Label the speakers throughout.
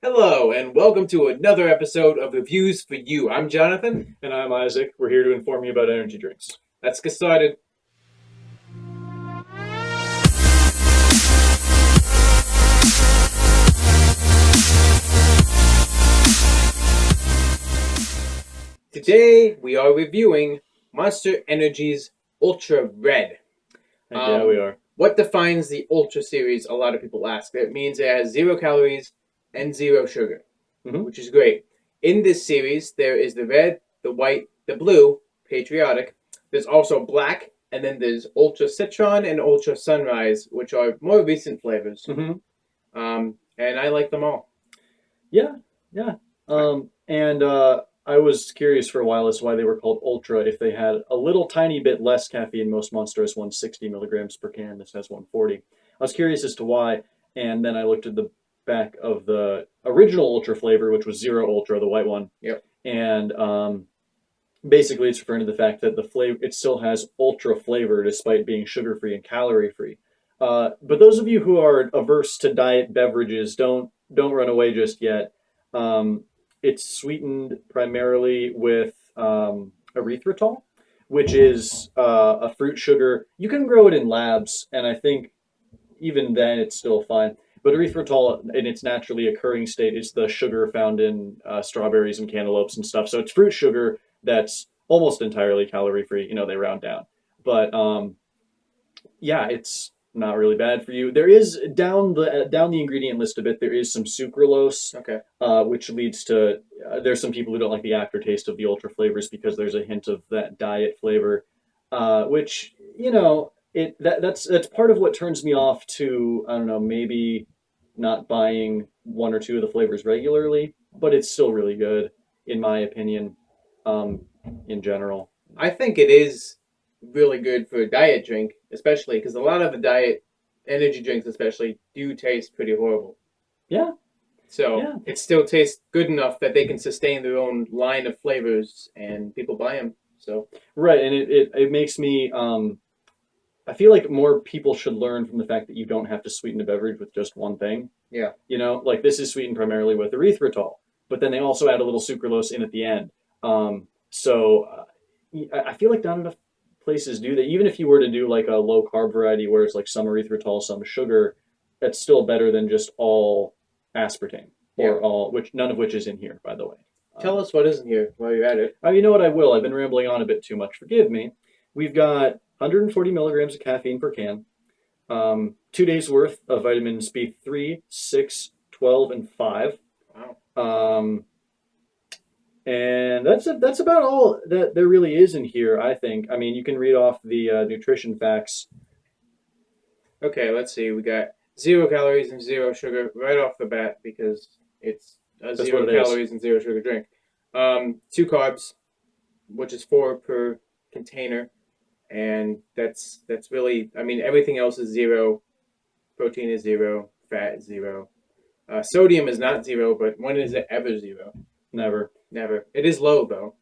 Speaker 1: Hello, and welcome to another episode of Reviews for You. I'm Jonathan.
Speaker 2: And I'm Isaac. We're here to inform you about energy drinks.
Speaker 1: Let's get started. Today, we are reviewing Monster Energy's Ultra Red.
Speaker 2: Yeah, we are.
Speaker 1: What defines the Ultra series? A lot of people ask. It means it has 0 calories and 0 sugar, which is great. In this series, there is the red, the white, the blue, patriotic. There's also black, and then there's Ultra Citron and Ultra Sunrise, which are more recent flavors. And I like them all.
Speaker 2: Yeah. I was curious for a while as to why they were called Ultra. If they had a little tiny bit less caffeine, most Monster has 160 milligrams per can. This has 140. I was curious as to why, and then I looked at the back of the original Ultra flavor, which was Zero Ultra, the white one.
Speaker 1: Yep.
Speaker 2: And basically, it's referring to the fact that the flavor it still has Ultra flavor despite being sugar-free and calorie-free. But those of you who are averse to diet beverages, don't run away just yet. It's sweetened primarily with erythritol, which is a fruit sugar. You can grow it in labs, and I think even then it's still fine. But erythritol, in its naturally occurring state, is the sugar found in strawberries and cantaloupes and stuff. So it's fruit sugar that's almost entirely calorie-free. You know, they round down. But yeah, it's not really bad for you. There is down the ingredient list a bit. There is some sucralose, which leads to there's some people who don't like the aftertaste of the ultra flavors because there's a hint of that diet flavor, which that's part of what turns me off to I don't know, maybe not buying one or two of the flavors regularly, but it's still really good in my opinion. In general,
Speaker 1: I think it is really good for a diet drink, especially because a lot of the diet energy drinks especially do taste pretty horrible.
Speaker 2: Yeah.
Speaker 1: So it still tastes good enough that they can sustain their own line of flavors and people buy them. So
Speaker 2: right, and it makes me I feel like more people should learn from the fact that you don't have to sweeten a beverage with just one thing.
Speaker 1: Yeah.
Speaker 2: You know, like this is sweetened primarily with erythritol, but then they also add a little sucralose in at the end. I feel like not enough places do that. Even if you were to do like a low carb variety where it's like some erythritol, some sugar, that's still better than just all aspartame or all, which none of which is in here, by the way.
Speaker 1: Tell us what isn't here while you're at it.
Speaker 2: You know what? I will. I've been rambling on a bit too much. Forgive me. We've got 140 milligrams of caffeine per can, 2 days worth of vitamins B3, 6, 12, and 5.
Speaker 1: Wow.
Speaker 2: And that's about all that there really is in here, I think. I mean, you can read off the nutrition facts.
Speaker 1: Okay, let's see. We got 0 calories and 0 sugar right off the bat because it's a 0 calories and 0 sugar drink. 2 carbs, which is 4 per container, and that's really. I mean, everything else is 0. Protein is 0. Fat is 0. Sodium is not 0, but when is it ever 0?
Speaker 2: Never.
Speaker 1: It is low though.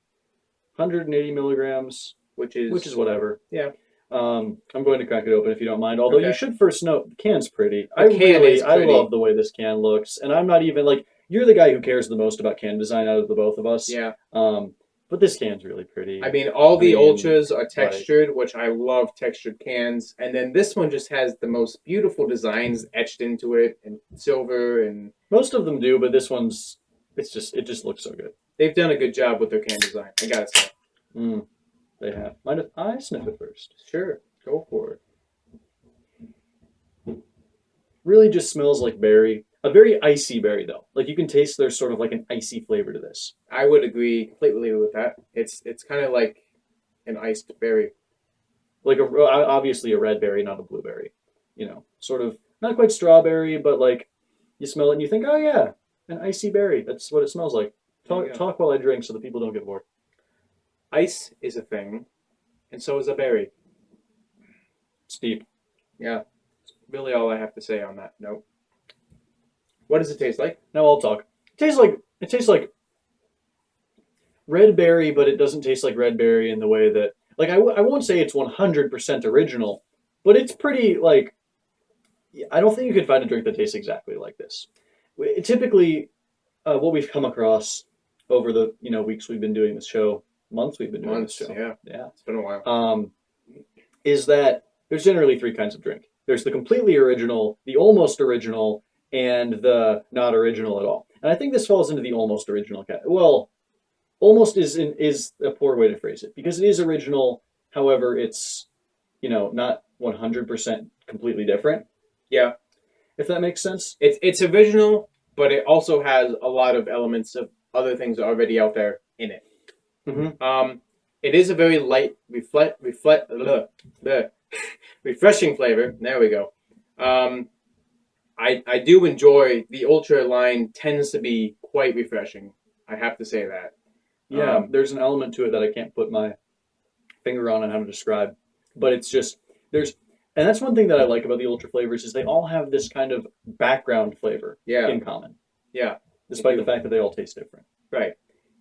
Speaker 2: 180 milligrams, which is whatever.
Speaker 1: Yeah.
Speaker 2: I'm going to crack it open if you don't mind. Although you should first note the can's pretty.
Speaker 1: I
Speaker 2: love the way this can looks, and I'm not even like you're the guy who cares the most about can design out of the both of us.
Speaker 1: Yeah.
Speaker 2: But this can's really pretty.
Speaker 1: I mean, all the Ultras are textured, which I love textured cans, and then this one just has the most beautiful designs etched into it, and silver, and
Speaker 2: most of them do, but this one's it just looks so good.
Speaker 1: They've done a good job with their can design. I gotta say.
Speaker 2: They have. Mind if I sniff it first?
Speaker 1: Sure, go for
Speaker 2: it. Really just smells like berry. A very icy berry, though. Like you can taste there's sort of like an icy flavor to this.
Speaker 1: I would agree completely with that. It's kind of like an iced berry.
Speaker 2: Like obviously a red berry, not a blueberry. You know, sort of not quite strawberry, but like you smell it and you think, oh yeah, an icy berry. That's what it smells like. Talk while I drink so the people don't get bored.
Speaker 1: Ice is a thing, and so is a berry.
Speaker 2: It's deep.
Speaker 1: Yeah. That's really all I have to say on that note. What does it taste like?
Speaker 2: Now I'll talk. It tastes like red berry, but it doesn't taste like red berry in the way that like I won't say it's 100% original, but it's pretty like I don't think you could find a drink that tastes exactly like this. Typically, what we've come across over the weeks we've been doing this show, months we've been doing this show.
Speaker 1: Yeah, it's been a while.
Speaker 2: Is that there's generally three kinds of drink. There's the completely original, the almost original, and the not original at all. And I think this falls into the almost original category. Well, almost is a poor way to phrase it because it is original. However, it's not 100% completely different.
Speaker 1: Yeah,
Speaker 2: if that makes sense.
Speaker 1: It's original, but it also has a lot of elements of other things already out there in it.
Speaker 2: Mm-hmm.
Speaker 1: It is a very light, refreshing flavor. There we go. I do enjoy the Ultra line. Tends to be quite refreshing. I have to say that.
Speaker 2: Yeah, there's an element to it that I can't put my finger on how to describe, but it's just and that's one thing that I like about the Ultra flavors is they all have this kind of background flavor in common.
Speaker 1: Yeah,
Speaker 2: despite the fact that they all taste different.
Speaker 1: Right,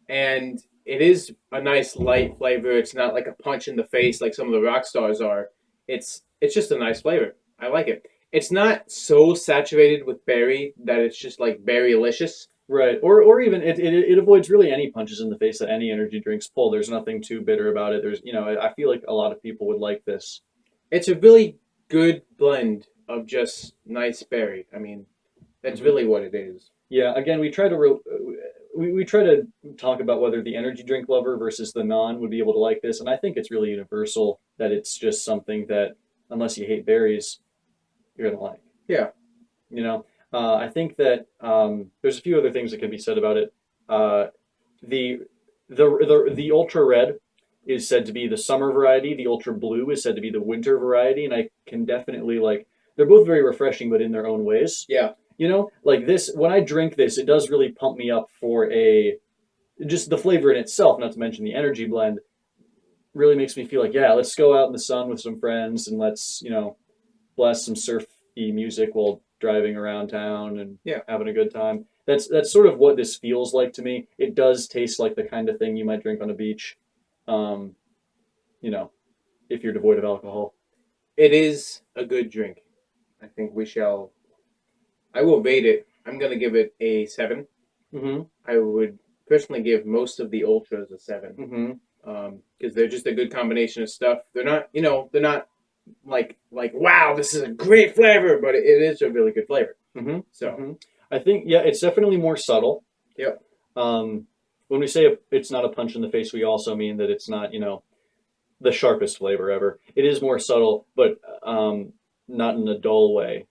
Speaker 1: and it is a nice light flavor. It's not like a punch in the face like some of the rock stars are. It's just a nice flavor. I like it. It's not so saturated with berry that it's just like berry-licious.
Speaker 2: Right, or even it avoids really any punches in the face that any energy drinks pull. There's nothing too bitter about it. There's I feel like a lot of people would like this.
Speaker 1: It's a really good blend of just nice berry. I mean, that's really what it is.
Speaker 2: Yeah. Again, we try to talk about whether the energy drink lover versus the non would be able to like this, and I think it's really universal that it's just something that unless you hate berries, you're gonna like.
Speaker 1: Yeah.
Speaker 2: I think that there's a few other things that can be said about it. The Ultra Red is said to be the summer variety. The Ultra Blue is said to be the winter variety, and I can definitely they're both very refreshing, but in their own ways.
Speaker 1: Yeah.
Speaker 2: Like this, when I drink this, it does really pump me up for just the flavor in itself, not to mention the energy blend, really makes me feel like, yeah, let's go out in the sun with some friends and let's, blast some surfy music while driving around town and having a good time. That's sort of what this feels like to me. It does taste like the kind of thing you might drink on a beach, if you're devoid of alcohol.
Speaker 1: It is a good drink. I think I will rate it. I'm going to give it a 7.
Speaker 2: Mm-hmm.
Speaker 1: I would personally give most of the Ultras a 7.
Speaker 2: Mm-hmm.
Speaker 1: Because they're just a good combination of stuff. They're not, they're not like wow, this is a great flavor, but it is a really good flavor.
Speaker 2: Mm-hmm.
Speaker 1: So
Speaker 2: I think it's definitely more subtle.
Speaker 1: Yep.
Speaker 2: When we say it's not a punch in the face, we also mean that it's not the sharpest flavor ever. It is more subtle, but not in a dull way,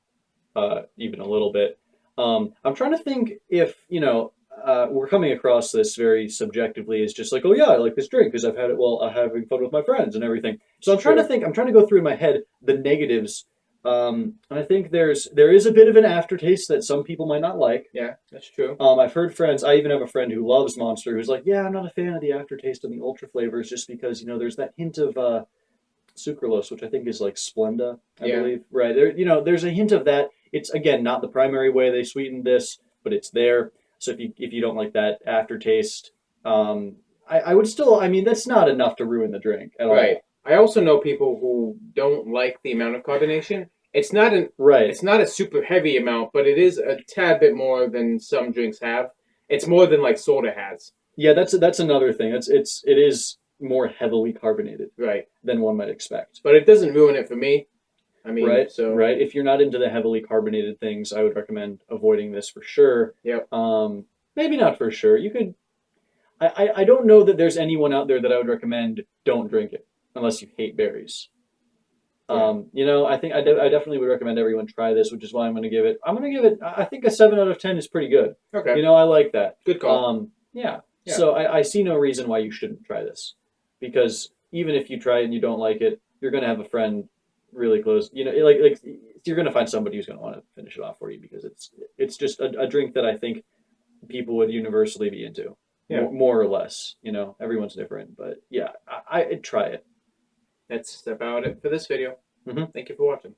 Speaker 2: even a little bit. I'm trying to think if we're coming across this very subjectively as just like, oh yeah, I like this drink because I've had it while having fun with my friends and everything. So I'm trying to go through in my head the negatives. And I think there is a bit of an aftertaste that some people might not like.
Speaker 1: Yeah, that's true.
Speaker 2: I've heard friends, I even have a friend who loves Monster who's like, yeah, I'm not a fan of the aftertaste and the Ultra flavors just because, there's that hint of sucralose, which I think is like Splenda, I believe. Right. There's a hint of that. It's, again, not the primary way they sweeten this, but it's there. So if you don't like that aftertaste, I would still, that's not enough to ruin the drink at all.
Speaker 1: Right. I also know people who don't like the amount of carbonation. It's not It's not a super heavy amount, but it is a tad bit more than some drinks have. It's more than like soda has.
Speaker 2: Yeah, that's another thing. It is more heavily carbonated,
Speaker 1: right,
Speaker 2: than one might expect.
Speaker 1: But it doesn't ruin it for me. Right.
Speaker 2: If you're not into the heavily carbonated things, I would recommend avoiding this for sure.
Speaker 1: Yep.
Speaker 2: Maybe not for sure. You could. I don't know that there's anyone out there that I would recommend don't drink it unless you hate berries. Yeah. I think I definitely would recommend everyone try this, which is why I'm going to give it. I think a 7 out of 10 is pretty good.
Speaker 1: Okay.
Speaker 2: I like that.
Speaker 1: Good call.
Speaker 2: Yeah. So I see no reason why you shouldn't try this, because even if you try it and you don't like it, you're going to have a friend really close. Like you're going to find somebody who's going to want to finish it off for you because it's just a drink that I think people would universally be into. Yeah. More or less. Everyone's different, but yeah, I'd try it.
Speaker 1: That's about it for this video.
Speaker 2: Mm-hmm.
Speaker 1: Thank you for watching.